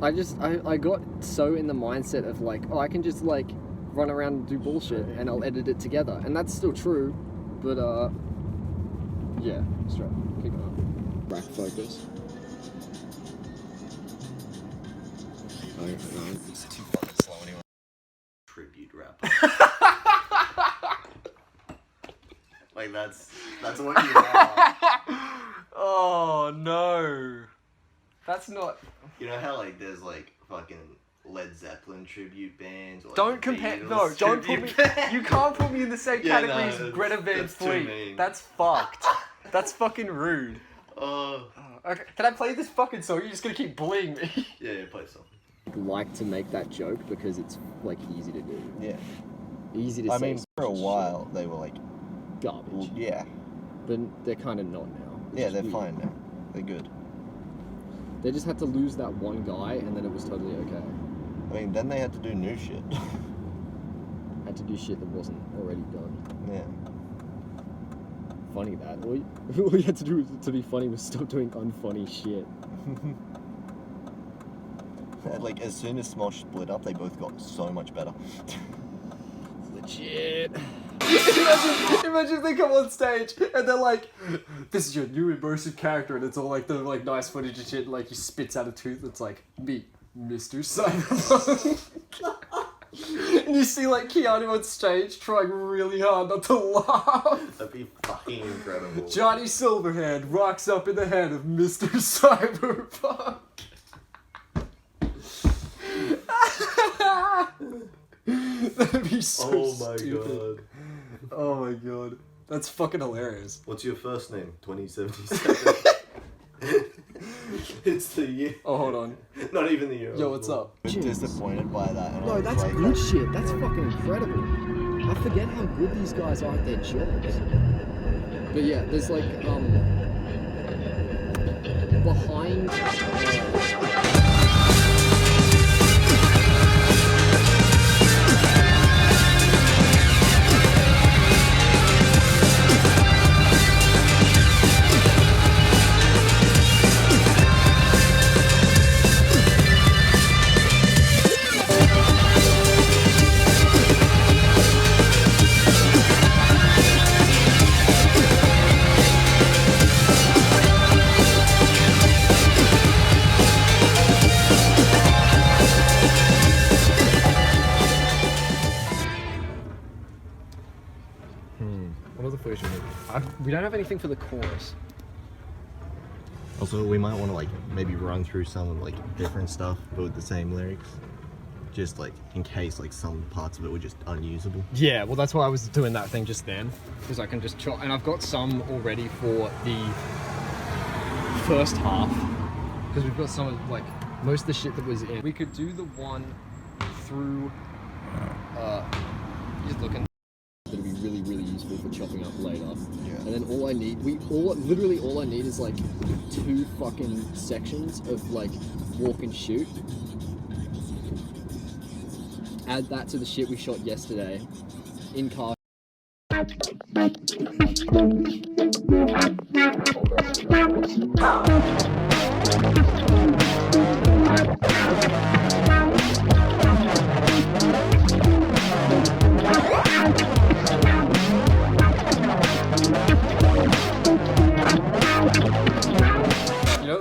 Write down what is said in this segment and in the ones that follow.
I got so in the mindset of like, oh, I can just like run around and do bullshit and I'll edit it together. And that's still true, but yeah, straight. Keep going. Rack focus. No, It's too fucking slow anyway. Tribute rap. Like that's what you are. Oh no. That's not. You know how like there's like fucking Led Zeppelin tribute bands? Or, like, Don't compare. No, don't put me. You can't put me in the same category as Greta Van Fleet. That's fucked. That's fucking rude. Okay, can I play this fucking song? You're just gonna keep bullying me. Yeah, play something. Like to make that joke because it's like easy to do. Yeah. Easy to say. I mean, for a while they were like garbage. Well, yeah. But they're kind of not now. Yeah, they're fine now. They're good. They just had to lose that one guy, and then it was totally okay. I mean, then they had to do new shit. Had to do shit that wasn't already done. Yeah. Funny that. All you had to do to be funny was stop doing unfunny shit. Like, as soon as Smosh split up, they both got so much better. Legit. Imagine if they come on stage and they're like, this is your new immersive character, and it's all like the like nice footage and shit, and like he spits out a tooth. It's like, me, Mr. Cyberpunk. And you see like Keanu on stage trying really hard not to laugh. That'd be fucking incredible. Johnny Silverhand rocks up in the head of Mr. Cyberpunk. That'd be so stupid. Oh my god. That's fucking hilarious. What's your first name? 2077. It's the year. Oh, hold on. Not even the year. Yo, what's up? I was disappointed by that. And No, that's like, good shit. That's fucking incredible. I forget how good these guys are at their jobs. But yeah, there's like, behind... What other version? We don't have anything for the chorus. Also, we might want to like maybe run through some of like different stuff, but with the same lyrics, just like in case like some parts of it were just unusable. Yeah, well, that's why I was doing that thing just then, because I can just chop, and I've got some already for the first half, because we've got some of like most of the shit that was in. We could do the one through. Just looking. That'll be really, really useful for chopping up later. Yeah. And then literally all I need is like 2 fucking sections of like walk and shoot. Add that to the shit we shot yesterday in car.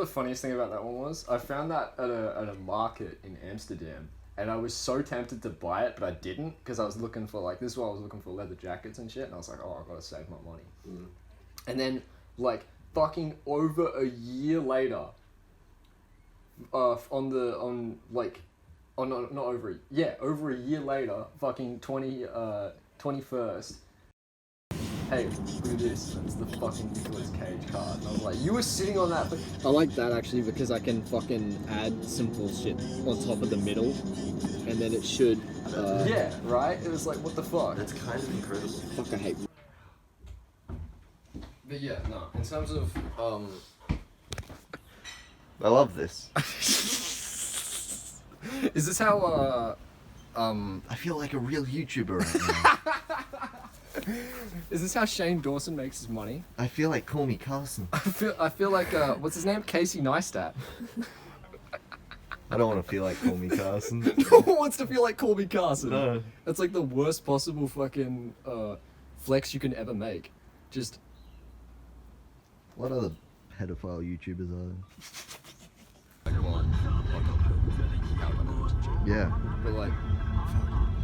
Funniest thing about that one was I found that at a market in Amsterdam, and I was so tempted to buy it, but I didn't, because I was looking for like, this is why I was looking for leather jackets and shit, and I was like, oh, I've got to save my money. And then like fucking over a year later, over a year later, fucking 21st. Hey, look at this. That's the fucking Nicolas Cage card. And I was like, you were sitting on that. But I like that actually, because I can fucking add some bullshit on top of the middle, and then it should. Yeah, right? It was like, what the fuck? That's kind of incredible. Fuck, I hate. But yeah, no. In terms of I love this. Is this how I feel like a real YouTuber right now. Is this how Shane Dawson makes his money? I feel like Call Me Carson. I feel like what's his name? Casey Neistat. I don't want to feel like Call Me Carson. No one wants to feel like Call Me Carson. No. That's like the worst possible fucking flex you can ever make. Just. What other pedophile YouTubers are Like one. there? Yeah. But like,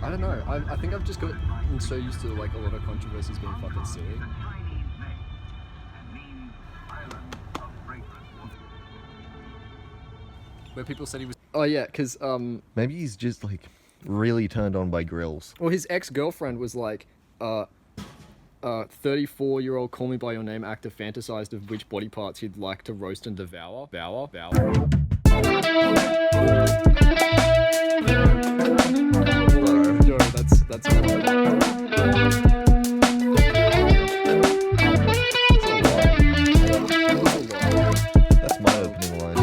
I don't know. I think I've just gotten so used to like a lot of controversies being fucking silly. Where people said he was. Oh yeah, because Maybe he's just like really turned on by grills. well, his ex-girlfriend was like, 34-year-old call me by your name actor fantasized of which body parts he'd like to roast and devour. Yo, that's That's my opening line.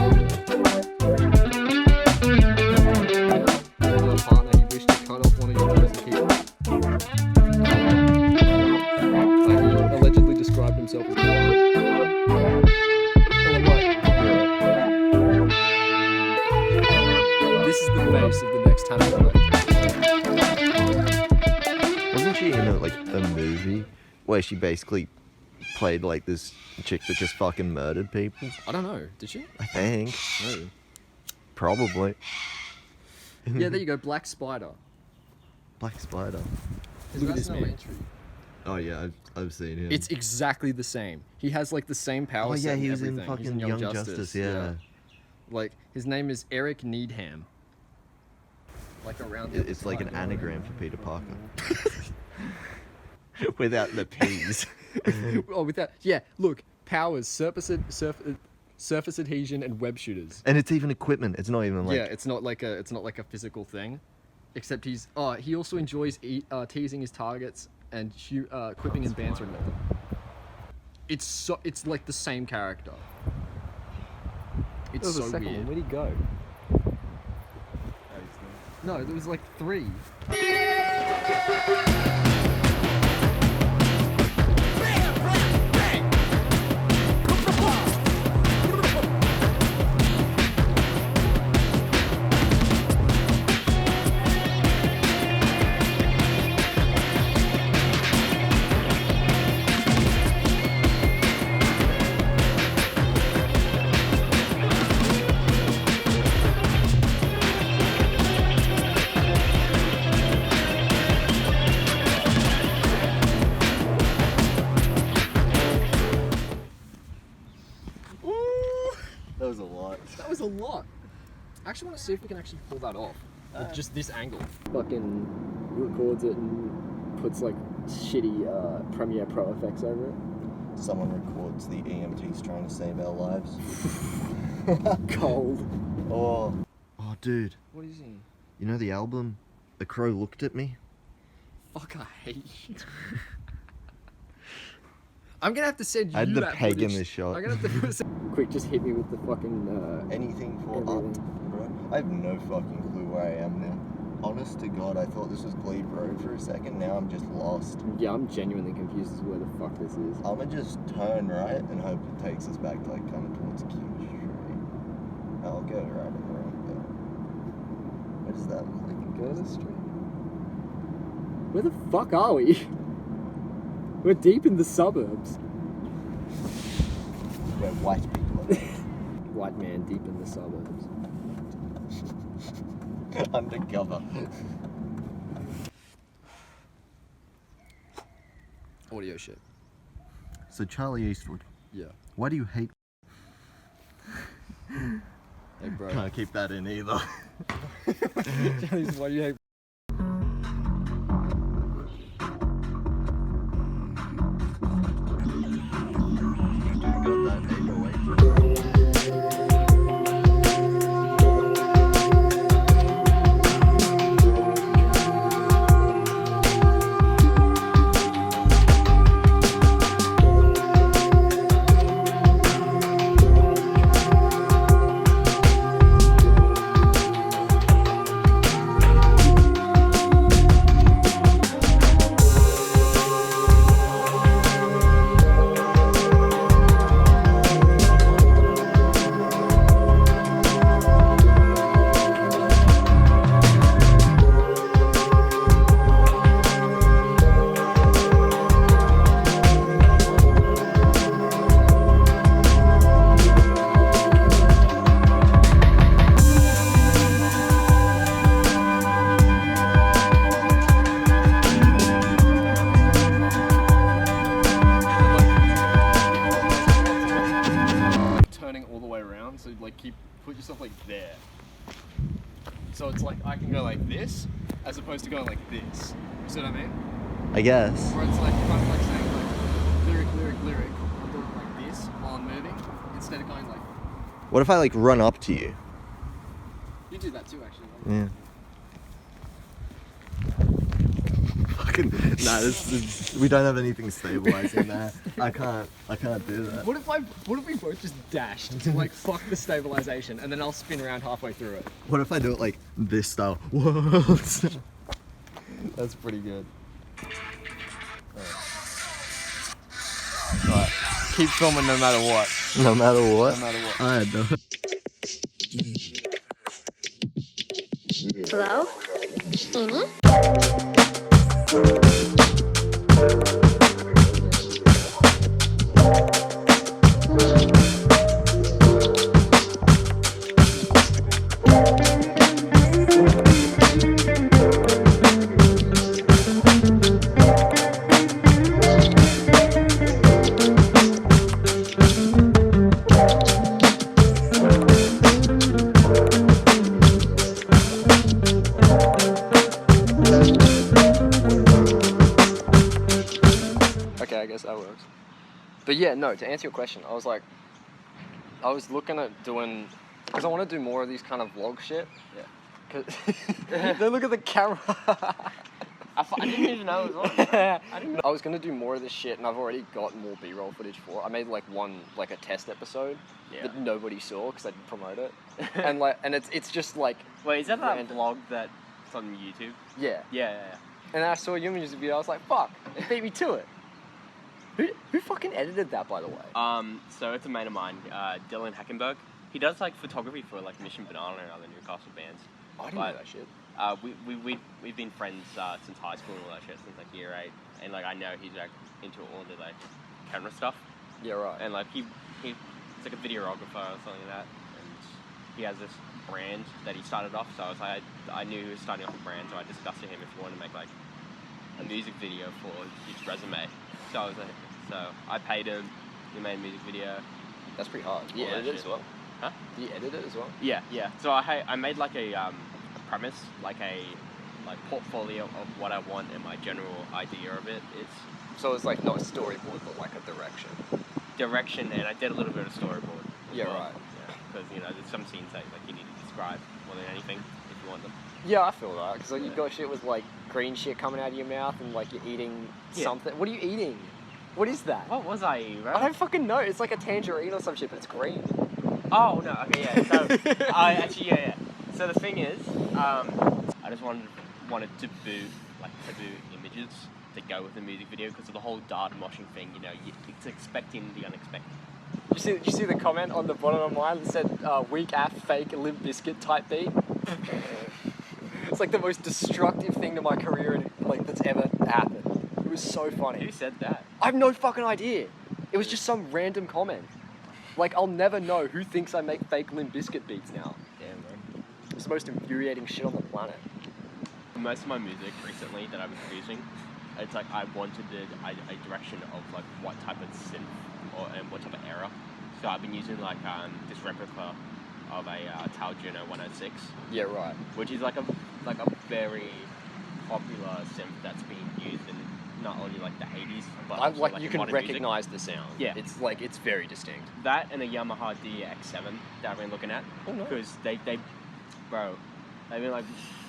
a partner he wished to cut off one of your toes and keep. He allegedly described himself as this is the face of the next Hannah. Wasn't she in a movie where she basically played like this chick that just fucking murdered people? I don't know. Did she? I think. No. Probably. Yeah, there you go. Black Spider. Black Spider. Look at this man. Oh yeah, I've seen him. It's exactly the same. He has like the same power. Oh yeah, set he and was in everything. He's fucking Young Justice. Yeah. Like his name is Eric Needham. Like around. It's like an anagram for Peter Parker. Without the P's. Oh, with that, yeah. Look, powers, surface adhesion, and web shooters. And it's even equipment. It's not even like. Yeah, it's not like a physical thing, except he also enjoys teasing his targets and quipping and bantering with them. It's like the same character. It's so weird. Where'd he go? No, there was like 3. That was a lot. That was a lot. I actually want to see if we can actually pull that off. With just this angle. Fucking records it and puts like shitty Premiere Pro effects over it. Someone records the EMTs trying to save our lives. Cold. Oh, dude. What is he? You know the album, The Crow Looked at Me? Fuck, I hate you. I'm gonna have to send you I had the that peg in footage. this shot. I'm gonna have to quick, just hit me with the fucking Anything for everything. art, bro. I have no fucking clue where I am now. Honest to God, I thought this was Glebe Road for a second. Now I'm just lost. Yeah, I'm genuinely confused as to where the fuck this is. I'ma just turn right and hope it takes us back to like kind of towards King Street. I'll go right around there. What is that like? Go Street. Where the fuck are we? We're deep in the suburbs. Where white people are. White man deep in the suburbs. Undercover. Audio shit. So Charlie Eastwood, Yeah. why do you hate? Hey bro. Can't keep that in either. Why do you hate Got that 808. Yeah. So it's like I can go like this, as opposed to going like this. You see what I mean? I guess. Where it's like kind of like saying like lyric. I'm doing like this while I'm moving instead of going like. What if I like run up to you? You do that too, actually. Yeah. Fucking this we don't have anything stabilizing there. I can't do that. What if we both just dashed to like fuck the stabilization and then I'll spin around halfway through it? What if I do it like this style? Whoa. That's pretty good. Right. Keep filming no matter what. No matter what. No matter what. I know. Hello? Amy? Okay, I guess that works. But yeah, no, to answer your question, I was looking at doing, because I want to do more of these kind of vlog shit. Yeah. Cause don't look at the camera. I didn't even know it was on. I was gonna do more of this shit, and I've already got more B-roll footage for it. I made like a test episode that nobody saw because I didn't promote it, and it's just like. Wait, is that that random. vlog that's on YouTube? Yeah. Yeah. And then I saw your music video. I was like, fuck, it beat me to it. Who fucking edited that, by the way? So it's a mate of mine, Dylan Hackenberg. He does like photography for like Mission Banana and other Newcastle bands. I didn't know that shit. We've been friends since high school and all that shit, since like year 8, and like I know he's like into all the like camera stuff, Yeah, right. and like he's like a videographer or something like that, and he has this brand that he started off. So I was like, I knew he was starting off a brand, so I discussed with him if he wanted to make like a music video for his resume. So I was like, so I paid him. He made a music video. That's pretty hard. Do you All that edit it shit. as well? Huh? Do you edit it as well? Yeah. So I made like a premise, like a portfolio of what I want and my general idea of it. It's So it's like not a storyboard, but like a direction. and I did a little bit of storyboard. as Yeah, well. right. Yeah, because there's some scenes that like you need to describe more than anything if you want them. Yeah, I feel that because like you got shit with like green shit coming out of your mouth and like you're eating something. What are you eating? What is that? What was I eating, bro? I don't fucking know. It's like a tangerine or some shit, but it's green. Oh no, okay, yeah. So yeah. So the thing is, I just wanted taboo images to go with the music video because of the whole data moshing thing. It's expecting the unexpected. Did you see the comment on the bottom of mine that said weak ass fake Limp Bizkit type beat? It's like the most destructive thing to my career like that's ever happened. It was so funny. Who said that? I have no fucking idea. It was just some random comment. Like, I'll never know who thinks I make fake Limp Bizkit beats now. Damn, bro. It's the most infuriating shit on the planet. Most of my music recently that I've been producing, it's like I wanted a direction of like what type of synth and what type of era. So I've been using like this replica of a Tal Juno 106. Yeah, right. Which is like a very popular synth that's being used in not only like the 80s, but I, also, like like you in can modern recognize the sound. Yeah. It's like, it's very distinct. music. That and a Yamaha DX7 that I've been looking at. Oh, nice. Because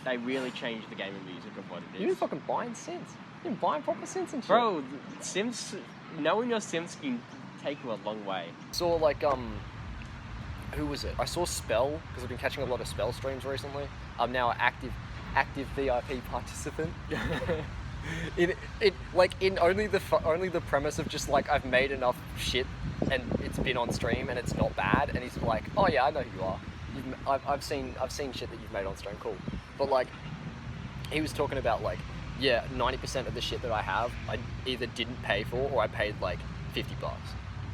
they really changed the game of music of what it is. You've been fucking buying synths. You've been buying proper synths and shit. Bro, Sims, knowing your Sims can take you a long way. Saw like, who was it? I saw Spell, because I've been catching a lot of Spell streams recently. I'm now an active VIP participant. in only the premise of just like I've made enough shit and it's been on stream and it's not bad, and he's like, oh yeah, I know who you are. I've seen shit that you've made on stream, cool. But like, he was talking about like, yeah, 90% of the shit that I have, I either didn't pay for or I paid like $50.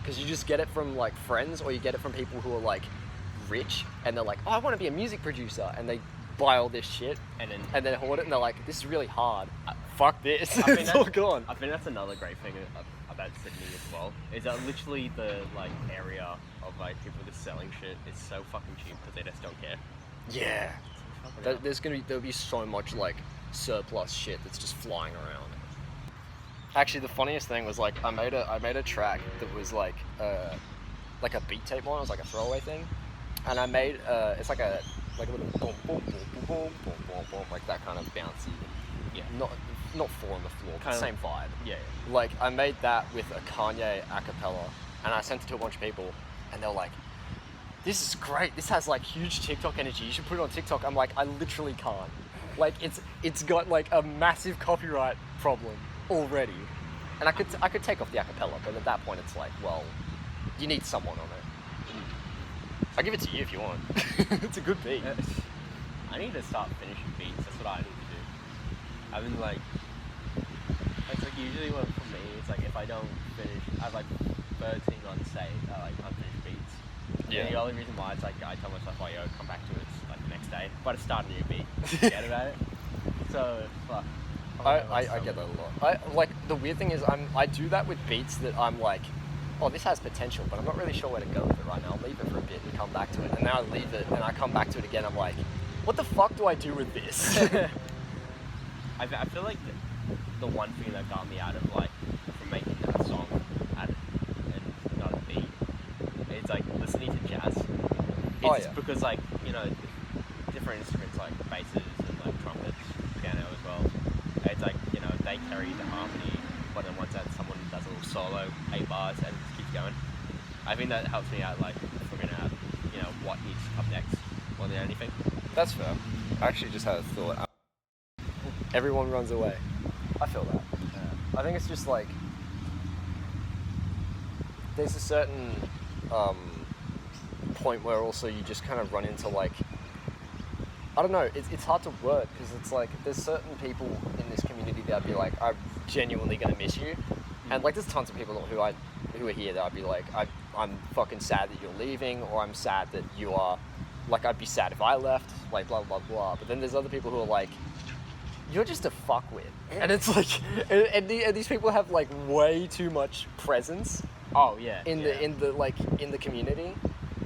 Because you just get it from like friends, or you get it from people who are like rich and they're like, oh, I want to be a music producer, and they buy all this shit and then hoard it, and they're like, this is really hard. Fuck this. It's all gone. I think that's another great thing about Sydney as well is that literally the like area of like people just selling shit is so fucking cheap because they just don't care. Yeah. Fucking hell. There'll be so much like surplus shit that's just flying around. Actually, the funniest thing was like I made a track that was like a beat tape one. It was like a throwaway thing, and I made it's like a little boom boom boom boom boom boom boom boom, like that kind of bouncy. Yeah. Not four on the floor, but Kinda same vibe. Yeah. Like I made that with a Kanye acapella, and I sent it to a bunch of people, and they were like, "This is great. This has like huge TikTok energy. You should put it on TikTok." I'm like, I literally can't. Like it's got like a massive copyright problem already, and I could take off the acapella, but at that point it's like, well, you need someone on it. I'll give it to you if you want. It's a good beat. I need to start finishing beats. That's what I need to do. I've been like, it's like usually what for me, it's like if I don't finish, I have like 13 on say, like unfinished beats. Yeah. And the only reason why it's like I tell myself, oh yo, come back to it, it's like the next day. But I start a new beat, forget about it. So fuck. I get that a lot. Like the weird thing is I do that with beats that I'm like, oh, this has potential, but I'm not really sure where to go with it right now. I'll leave it for a bit and come back to it, and then I leave it and I come back to it again. I'm like, what the fuck do I do with this? I feel like the one thing that got me out of like from making that song and not a beat, it's like listening to jazz. It's because like different instruments like basses and like trumpets, piano as well. It's like they carry the harmony, but then once that someone does a little solo, 8 bars and just keeps going. I think that helps me out like figuring out what needs to come next more than anything. That's fair. I actually just had a thought. Everyone runs away. I feel that. Yeah. I think it's just like there's a certain point where also you just kind of run into like, I don't know, it's hard to word because it's like there's certain people in this community that I'd be like, I'm genuinely gonna miss you, and like there's tons of people who are here that I'd be like, I'm fucking sad that you're leaving, or I'm sad that you are, like I'd be sad if I left, like blah blah blah. But then there's other people who are like, you're just a fuckwit, and it's like, and these people have like way too much presence. Oh yeah. In the community,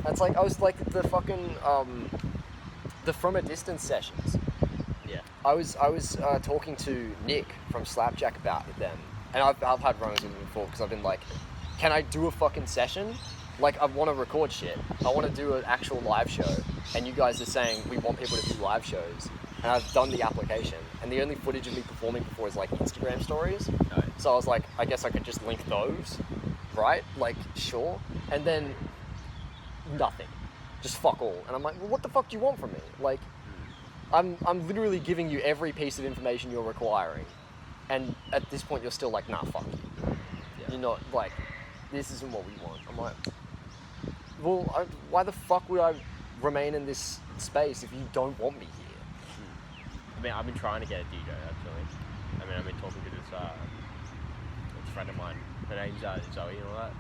it's like I was like the fucking the From a Distance sessions. Yeah. I was talking to Nick from Slapjack about them, and I've had runners with him before because I've been like, can I do a fucking session? Like I want to record shit. I want to do an actual live show, and you guys are saying we want people to do live shows. And I've done the application, and the only footage of me performing before is like Instagram stories. Right. So I was like, I guess I could just link those, right? Like, sure. And then nothing, just fuck all. And I'm like, well, what the fuck do you want from me? Like, I'm literally giving you every piece of information you're requiring, and at this point you're still like, nah, fuck you. Yeah. You're not like, this isn't what we want. I'm like, well, why the fuck would I remain in this space if you don't want me here? I mean, I've been trying to get a DJ actually. I mean, I've been talking to this friend of mine. Her name's Zoe and all that.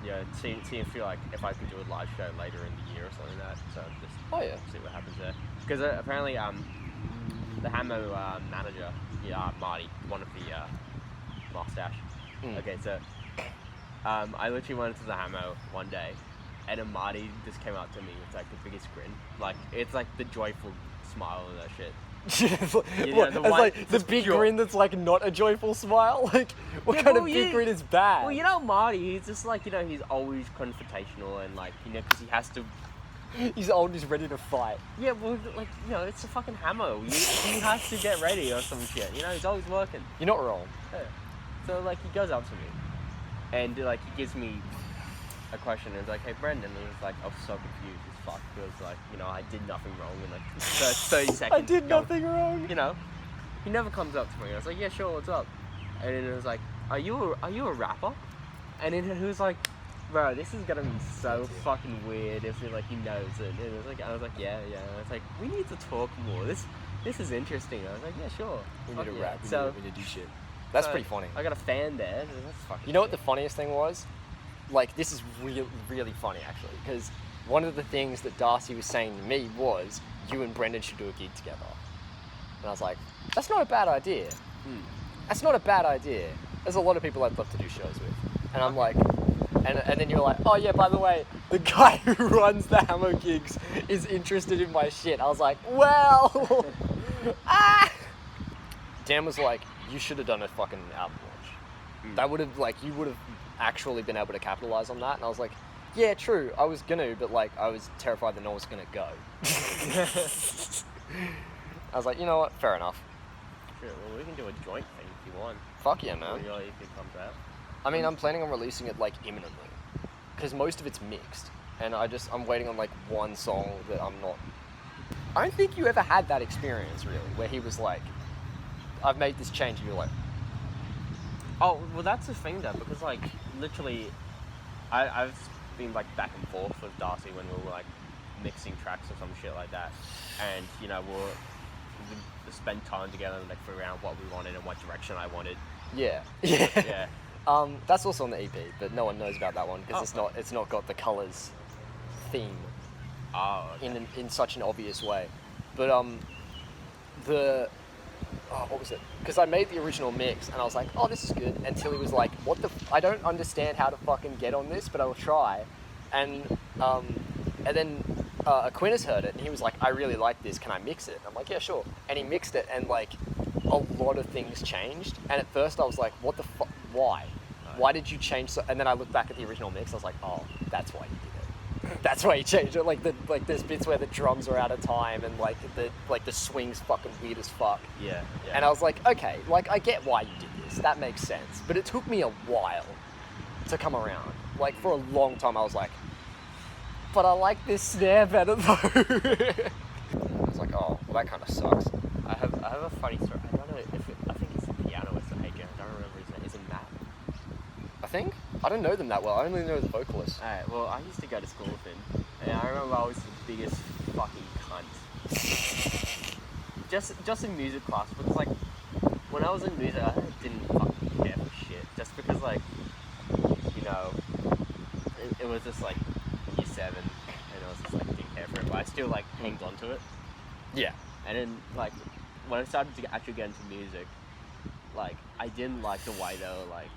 Yeah, seeing if like if I could do a live show later in the year or something like that. So just see what happens there. Because apparently the Hamo manager, Marty, one of the Mustache. Okay, so I literally went into the Hamo one day, and then Marty just came up to me with like the biggest grin. Like it's like the joyful smile and that shit. It's like the big grin that's like not a joyful smile. Like what kind of big grin is bad? Well, Marty, he's just like he's always confrontational and like because he has to. He's always ready to fight. Yeah, well, like it's a fucking Hammer. He has to get ready or some shit. He's always working. You're not wrong. Yeah. So like he goes up to me, and like he gives me a question and it's like, hey Brendan, and it's like I was so confused as fuck because like I did nothing wrong in like 30 seconds. I did nothing wrong. He never comes up to me. I was like, yeah, sure, what's up? And then it was like, are you a rapper? And then he was like, bro, this is gonna be so fucking weird if he knows it. And it was like, I was like, yeah. And I was like, we need to talk more. This is interesting. I was like, yeah, sure. We need to rap. We need to do shit. That's pretty funny. I got a fan there. That's fucking. You know what the funniest thing was? Like, this is really funny actually, because one of the things that Darcy was saying to me was, you and Brendan should do a gig together. And I was like, that's not a bad idea. That's not a bad idea. there's a lot of people I'd love to do shows with. And I'm like, and then you're like, oh yeah, by the way, the guy who runs the Hammer gigs is interested in my shit. I was like, well, Dan was like, you should have done a fucking album launch. That would have, like, you would have actually been able to capitalize on that. And I was like, yeah, true, I was gonna, but like, I was terrified that no one was gonna go. I was like, you know what, fair enough. Sure, well, we can do a joint thing if you want. Fuck yeah, man. When your EP comes out. I mean, I'm planning on releasing it like imminently, because most of it's mixed, and I'm waiting on like one song that I'm not. I don't think you ever had that experience really, where he was like, "I've made this change," and you're like, "Oh, well, that's the thing though, because like literally, I've been like back and forth with Darcy when we were like mixing tracks or some shit like that, and you know we spend time together and like figure out what we wanted and what direction I wanted." Yeah. Yeah. That's also on the EP, but no one knows about that one because it's not got the colours theme in such an obvious way. But what was it? Because I made the original mix and I was like, oh, this is good. And Tilly was like, what the? I don't understand how to fucking get on this, but I will try. And then Aquinas heard it and he was like, I really like this. Can I mix it? And I'm like, yeah, sure. And he mixed it and like a lot of things changed. And at first I was like, what the fuck? Why? Why did you change? And then I looked back at the original mix. I was like, oh, that's why you did it. That's why you changed it. Like there's bits where the drums are out of time and like the swing's fucking weird as fuck. Yeah. And I was like, okay, like I get why you did this. That makes sense. But it took me a while to come around. Like for a long time, I was like, but I like this snare better though. I was like, oh, well that kind of sucks. I have a funny story. I don't know if I think it's the pianist or Hagen. I don't remember his name. Is it Matt? I think. I don't know them that well. I only know the vocalist. Alright, well, I used to go to school with him, and I remember I was the biggest fucking cunt. just in music class, because like, when I was in music, I didn't fucking care for shit. Just because like, you know, it was just like year 7, and I was just like didn't care for it, but I still like hanged on to it. Yeah. And then like, when I started to actually get into music, like I didn't like the way they were like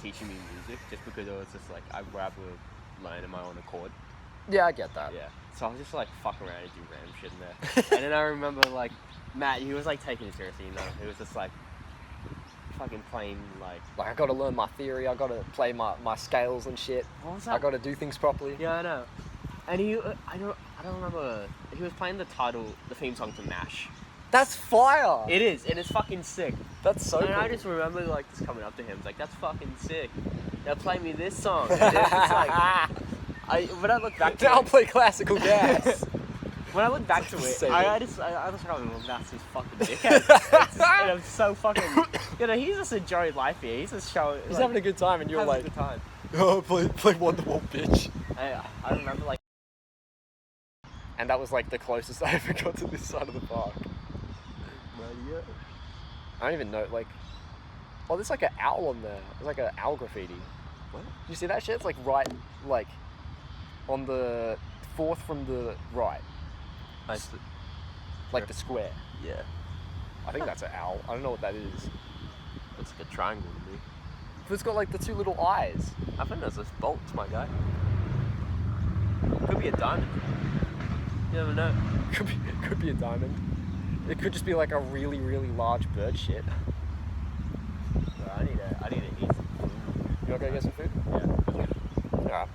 teaching me music, just because it was just like I'd rather learn in my own accord. Yeah, I get that. Yeah. So I was just like fuck around and do random shit in there. And then I remember like Matt, he was like taking it seriously, you know. He was just like fucking playing like I gotta learn my theory, I gotta play my scales and shit. What was that? I gotta do things properly. Yeah, I know. And he, I don't remember. He was playing the theme song to MASH. That's fire. It is, and it's fucking sick. That's so and cool. I just remember like just coming up to him, like that's fucking sick. Now play me this song. And it's like, when I look back to I'll it, play classical jazz. when I look back to it, Same. I just remember that's his fucking dickhead. And I'm so fucking, you know, he's just enjoying life here. He's just showing. He's having a good time, and you're having like, a good time. oh, play Wonderwall, bitch. I remember like. And that was like the closest I ever got to this side of the park. Yeah. I don't even know, like, oh, there's like an owl on there. There's like an owl graffiti. What? You see that shit? It's like right, like, on the 4th from the right. Like the square. Yeah. I think that's an owl. I don't know what that is. Looks like a triangle to me. But it's got like the 2 little eyes. I think that's just bolts, my guy. Could be a diamond. You never know. Could be a diamond. It could just be like a really, really large bird shit. I need to eat some food. You wanna go get some food? Yeah. Alright.